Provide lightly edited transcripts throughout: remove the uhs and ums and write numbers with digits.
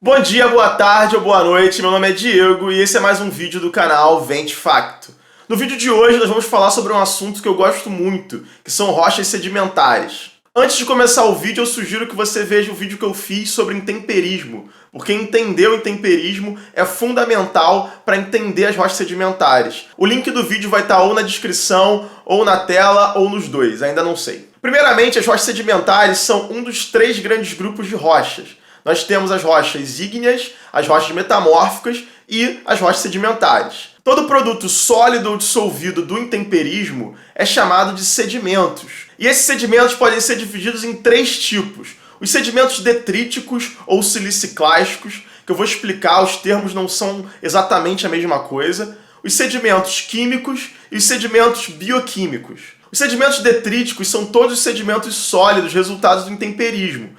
Bom dia, boa tarde ou boa noite, meu nome é Diego e esse é mais um vídeo do canal Vente Facto. No vídeo de hoje nós vamos falar sobre um assunto que eu gosto muito, que são rochas sedimentares. Antes de começar o vídeo, eu sugiro que você veja o vídeo que eu fiz sobre intemperismo, porque entender o intemperismo é fundamental para entender as rochas sedimentares. O link do vídeo vai estar ou na descrição, ou na tela, ou nos dois, ainda não sei. Primeiramente, as rochas sedimentares são um dos 3 grandes grupos de rochas. Nós temos as rochas ígneas, as rochas metamórficas e as rochas sedimentares. Todo produto sólido ou dissolvido do intemperismo é chamado de sedimentos. E esses sedimentos podem ser divididos em 3 tipos. Os sedimentos detríticos ou siliciclásticos, que eu vou explicar, os termos não são exatamente a mesma coisa. Os sedimentos químicos e os sedimentos bioquímicos. Os sedimentos detríticos são todos os sedimentos sólidos resultados do intemperismo.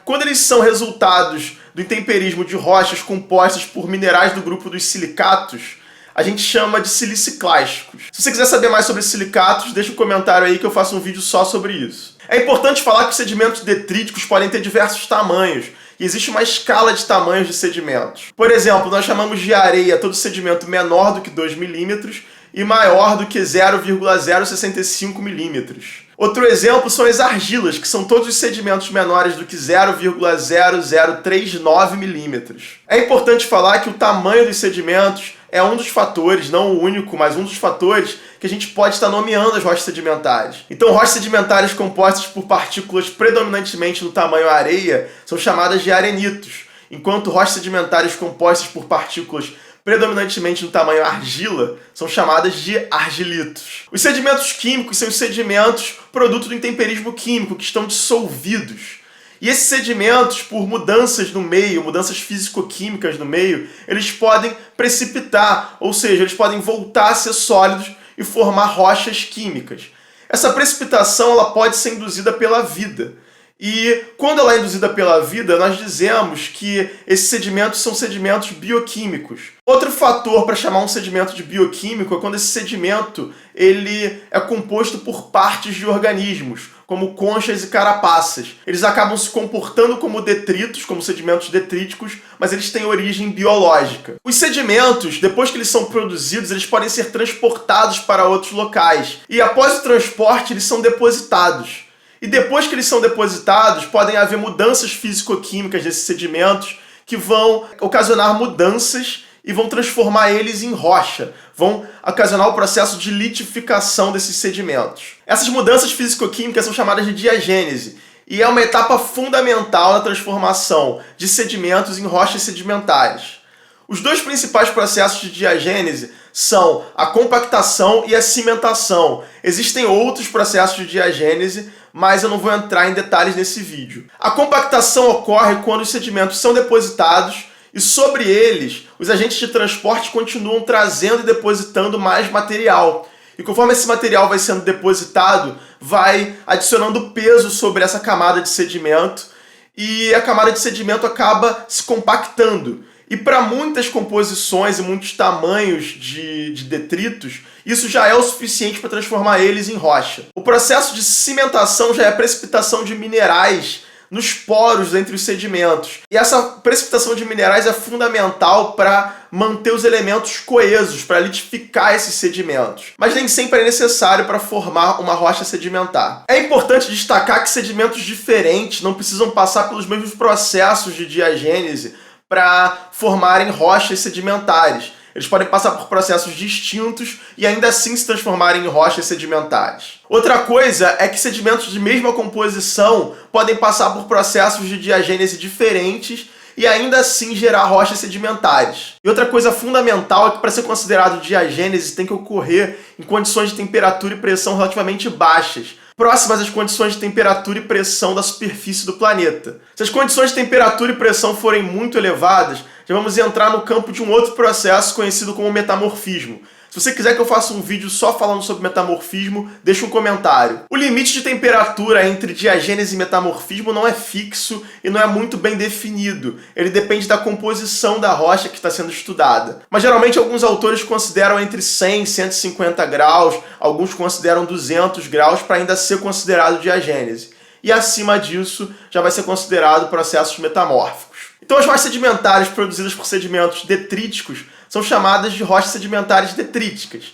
Quando eles são resultados do intemperismo de rochas compostas por minerais do grupo dos silicatos, a gente chama de siliciclásticos. Se você quiser saber mais sobre silicatos, deixa um comentário aí que eu faço um vídeo só sobre isso. É importante falar que os sedimentos detríticos podem ter diversos tamanhos, e existe uma escala de tamanhos de sedimentos. Por exemplo, nós chamamos de areia todo sedimento menor do que 2 milímetros e maior do que 0,065 milímetros. Outro exemplo são as argilas, que são todos os sedimentos menores do que 0,0039 milímetros. É importante falar que o tamanho dos sedimentos é um dos fatores, não o único, mas um dos fatores que a gente pode estar nomeando as rochas sedimentares. Então, rochas sedimentares compostas por partículas predominantemente do tamanho areia são chamadas de arenitos, enquanto rochas sedimentares compostas por partículas predominantemente no tamanho argila, são chamadas de argilitos. Os sedimentos químicos são os sedimentos produto do intemperismo químico, que estão dissolvidos. E esses sedimentos, por mudanças no meio, mudanças físico-químicas no meio, eles podem precipitar, ou seja, eles podem voltar a ser sólidos e formar rochas químicas. Essa precipitação ela pode ser induzida pela vida. E quando ela é induzida pela vida, nós dizemos que esses sedimentos são sedimentos bioquímicos. Outro fator para chamar um sedimento de bioquímico é quando esse sedimento ele é composto por partes de organismos, como conchas e carapaças. Eles acabam se comportando como detritos, como sedimentos detríticos, mas eles têm origem biológica. Os sedimentos, depois que eles são produzidos, eles podem ser transportados para outros locais. E após o transporte, eles são depositados. E depois que eles são depositados, podem haver mudanças físico-químicas desses sedimentos que vão ocasionar mudanças e vão transformar eles em rocha, vão ocasionar o processo de litificação desses sedimentos. Essas mudanças físico-químicas são chamadas de diagênese e é uma etapa fundamental na transformação de sedimentos em rochas sedimentares. Os 2 principais processos de diagênese são a compactação e a cimentação. Existem outros processos de diagênese, mas eu não vou entrar em detalhes nesse vídeo. A compactação ocorre quando os sedimentos são depositados e sobre eles os agentes de transporte continuam trazendo e depositando mais material. E conforme esse material vai sendo depositado, vai adicionando peso sobre essa camada de sedimento e a camada de sedimento acaba se compactando. E para muitas composições e muitos tamanhos de detritos, isso já é o suficiente para transformar eles em rocha. O processo de cimentação já é a precipitação de minerais nos poros entre os sedimentos. E essa precipitação de minerais é fundamental para manter os elementos coesos, para litificar esses sedimentos. Mas nem sempre é necessário para formar uma rocha sedimentar. É importante destacar que sedimentos diferentes não precisam passar pelos mesmos processos de diagênese para formarem rochas sedimentares. Eles podem passar por processos distintos e ainda assim se transformarem em rochas sedimentares. Outra coisa é que sedimentos de mesma composição podem passar por processos de diagênese diferentes e ainda assim gerar rochas sedimentares. E outra coisa fundamental é que para ser considerado diagênese tem que ocorrer em condições de temperatura e pressão relativamente baixas, próximas às condições de temperatura e pressão da superfície do planeta. Se as condições de temperatura e pressão forem muito elevadas, já vamos entrar no campo de um outro processo conhecido como metamorfismo. Se você quiser que eu faça um vídeo só falando sobre metamorfismo, deixa um comentário. O limite de temperatura entre diagênese e metamorfismo não é fixo e não é muito bem definido. Ele depende da composição da rocha que está sendo estudada. Mas geralmente alguns autores consideram entre 100 e 150 graus, alguns consideram 200 graus para ainda ser considerado diagênese. E acima disso já vai ser considerado processos metamórficos. Então as rochas sedimentares produzidas por sedimentos detríticos são chamadas de rochas sedimentares detríticas.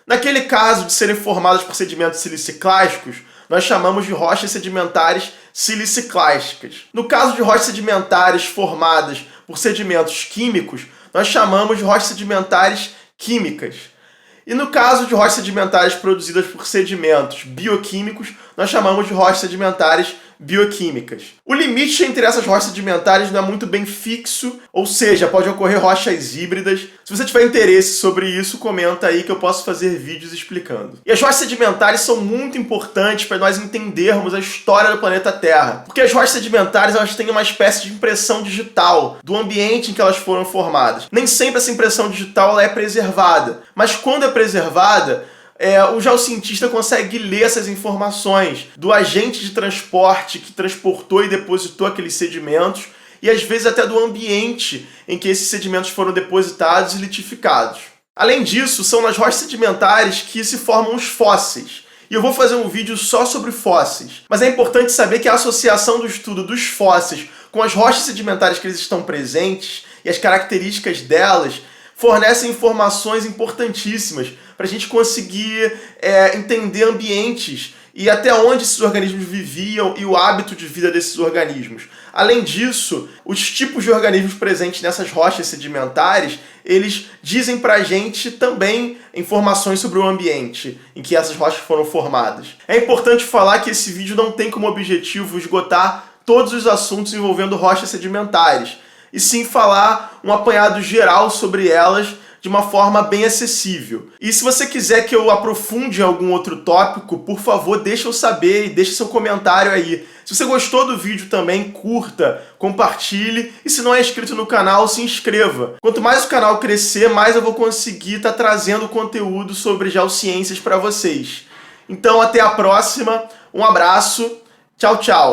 Naquele caso de serem formadas por sedimentos siliciclásticos, nós chamamos de rochas sedimentares siliciclásticas. No caso de rochas sedimentares formadas por sedimentos químicos, nós chamamos de rochas sedimentares químicas. E no caso de rochas sedimentares produzidas por sedimentos bioquímicos, nós chamamos de rochas sedimentares bioquímicas. O limite entre essas rochas sedimentares não é muito bem fixo, ou seja, pode ocorrer rochas híbridas. Se você tiver interesse sobre isso, comenta aí que eu posso fazer vídeos explicando. E as rochas sedimentares são muito importantes para nós entendermos a história do planeta Terra, porque as rochas sedimentares elas têm uma espécie de impressão digital do ambiente em que elas foram formadas. Nem sempre essa impressão digital ela é preservada, mas quando é preservada, o geocientista consegue ler essas informações do agente de transporte que transportou e depositou aqueles sedimentos e às vezes até do ambiente em que esses sedimentos foram depositados e litificados. Além disso, são nas rochas sedimentares que se formam os fósseis. E eu vou fazer um vídeo só sobre fósseis. Mas é importante saber que a associação do estudo dos fósseis com as rochas sedimentares que eles estão presentes e as características delas fornecem informações importantíssimas para a gente conseguir entender ambientes e até onde esses organismos viviam e o hábito de vida desses organismos. Além disso, os tipos de organismos presentes nessas rochas sedimentares, eles dizem para a gente também informações sobre o ambiente em que essas rochas foram formadas. É importante falar que esse vídeo não tem como objetivo esgotar todos os assuntos envolvendo rochas sedimentares, e sim falar um apanhado geral sobre elas de uma forma bem acessível. E se você quiser que eu aprofunde em algum outro tópico, por favor, deixa eu saber e deixa seu comentário aí. Se você gostou do vídeo também, curta, compartilhe e se não é inscrito no canal, se inscreva. Quanto mais o canal crescer, mais eu vou conseguir estar trazendo conteúdo sobre geociências para vocês. Então até a próxima, um abraço, tchau, tchau!